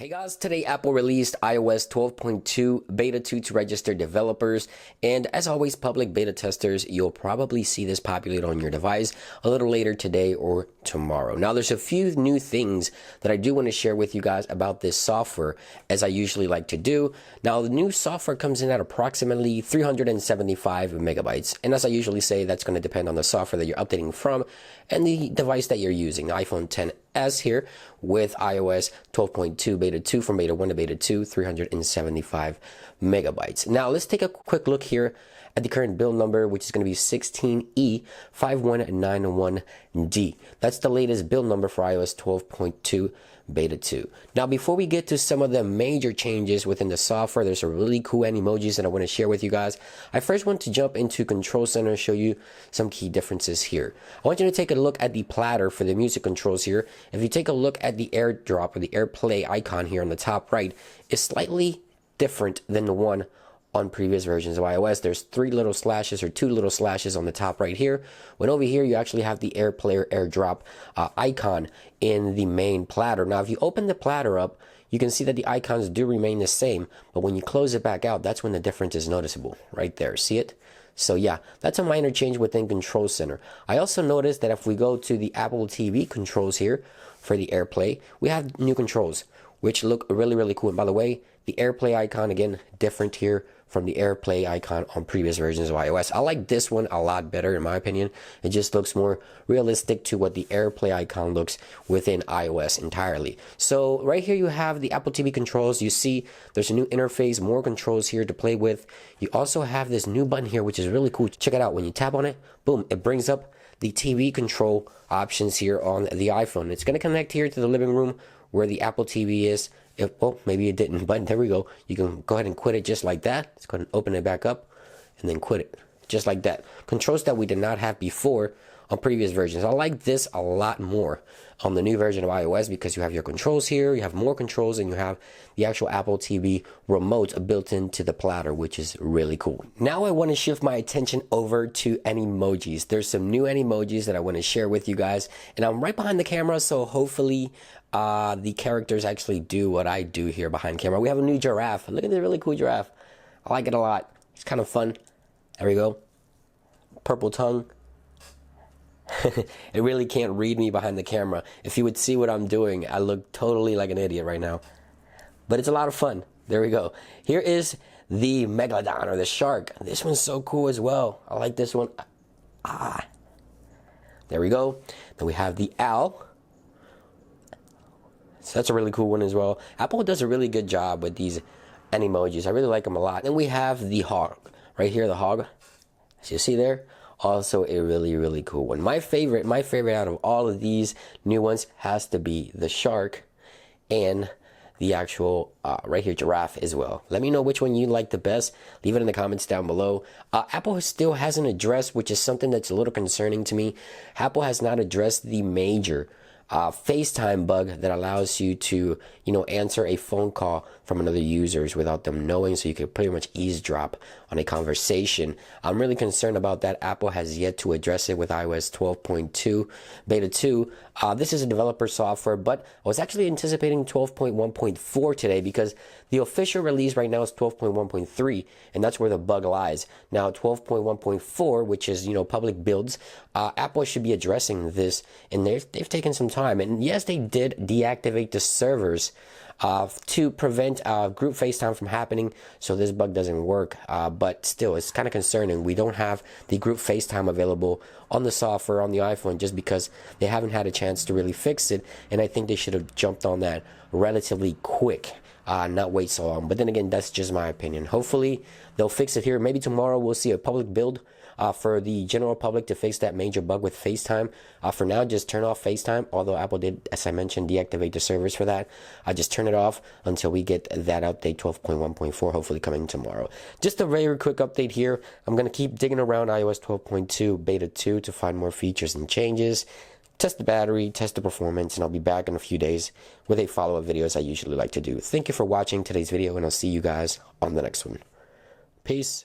Hey guys, today Apple released iOS 12.2 Beta 2 to registered developers, and as always, public beta testers, you'll probably see this populate on your device a little later today or tomorrow. Now, there's a few new things that I do want to share with you guys about this software, as I usually like to do. Now, the new software comes in at approximately 375 megabytes, and as I usually say, that's going to depend on the software that you're updating from and the device that you're using, the iPhone XS here with iOS 12.2 Beta 2 from Beta 1 to Beta 2, 375 megabytes. Now, let's take a quick look here at the current build number, which is going to be 16E5191D. That's the latest build number for iOS 12.2 Beta 2. Now, before we get to some of the major changes within the software, there's some really cool Animojis that I want to share with you guys. I first want to jump into Control Center and show you some key differences here. I want you to take a look at the platter for the music controls here. If you take a look at the AirDrop or the AirPlay icon here on the top right, it's slightly different than the one on previous versions of iOS. There's two little slashes on the top right here, when over here you actually have the AirPlay or AirDrop icon in the main platter. Now, if you open the platter up, you can see that the icons do remain the same, but when you close it back out, that's when the difference is noticeable. Right there, see it? So yeah, that's a minor change within Control Center. I also noticed that if we go to the Apple TV controls here for the AirPlay, we have new controls, which look really, really cool. And by the way, the AirPlay icon, again, different here from the AirPlay icon on previous versions of iOS. I like this one a lot better, in my opinion. It just looks more realistic to what the AirPlay icon looks within iOS entirely. So right here you have the Apple TV controls. You see there's a new interface, more controls here to play with. You also have this new button here, which is really cool. Check it out. When you tap on it, boom, it brings up the TV control options here on the iPhone. It's going to connect here to the living room where the Apple TV is. Oh, maybe it didn't, but there we go. You can go ahead and quit it just like that. Let's go ahead and open it back up and then quit it just like that. Controls that we did not have before on previous versions. I like this a lot more on the new version of iOS because you have your controls here, you have more controls, and you have the actual Apple TV remote built into the platter, which is really cool. Now I want to shift my attention over to Animojis. There's some new Animojis that I want to share with you guys, and I'm right behind the camera, so hopefully the characters actually do what I do here behind camera. We have a new giraffe. Look at this really cool giraffe. I like it a lot. It's kind of fun. There we go. Purple tongue. It really can't read me behind the camera. If you would see what I'm doing, I look totally like an idiot right now. But it's a lot of fun. There we go. Here is the Megalodon, or the shark. This one's so cool as well. I like this one. There we go. Then we have the owl. So that's a really cool one as well. Apple does a really good job with these Animojis. I really like them a lot. Then we have the hog. Right here, the hog. As you see there. Also a really, really cool one. My favorite out of all of these new ones has to be the shark and the actual right here giraffe as well. Let me know which one you like the best. Leave it in the comments down below. Apple still hasn't addressed, which is something that's a little concerning to me. Apple has not addressed the major FaceTime bug that allows you to, answer a phone call from another users without them knowing, so you can pretty much eavesdrop on a conversation. I'm really concerned about that. Apple has yet to address it with iOS 12.2 Beta 2. This is a developer software, but I was actually anticipating 12.1.4 today because the official release right now is 12.1.3, and that's where the bug lies. Now, 12.1.4, which is, public builds, Apple should be addressing this, and they've taken some time. And yes, they did deactivate the servers to prevent group FaceTime from happening, so this bug doesn't work. But still, it's kind of concerning. We don't have the group FaceTime available on the software on the iPhone just because they haven't had a chance to really fix it, and I think they should have jumped on that relatively quick. Not wait so long. But then again, that's just my opinion. Hopefully they'll fix it here. Maybe tomorrow we'll see a public build for the general public to fix that major bug with FaceTime. For now, just turn off FaceTime, although Apple did, as I mentioned, deactivate the servers for that. Just turn it off until we get that update 12.1.4, hopefully coming tomorrow. Just a very quick update here. I'm going to keep digging around iOS 12.2 Beta 2 to find more features and changes. Test the battery, test the performance, and I'll be back in a few days with a follow-up video as I usually like to do. Thank you for watching today's video, and I'll see you guys on the next one. Peace.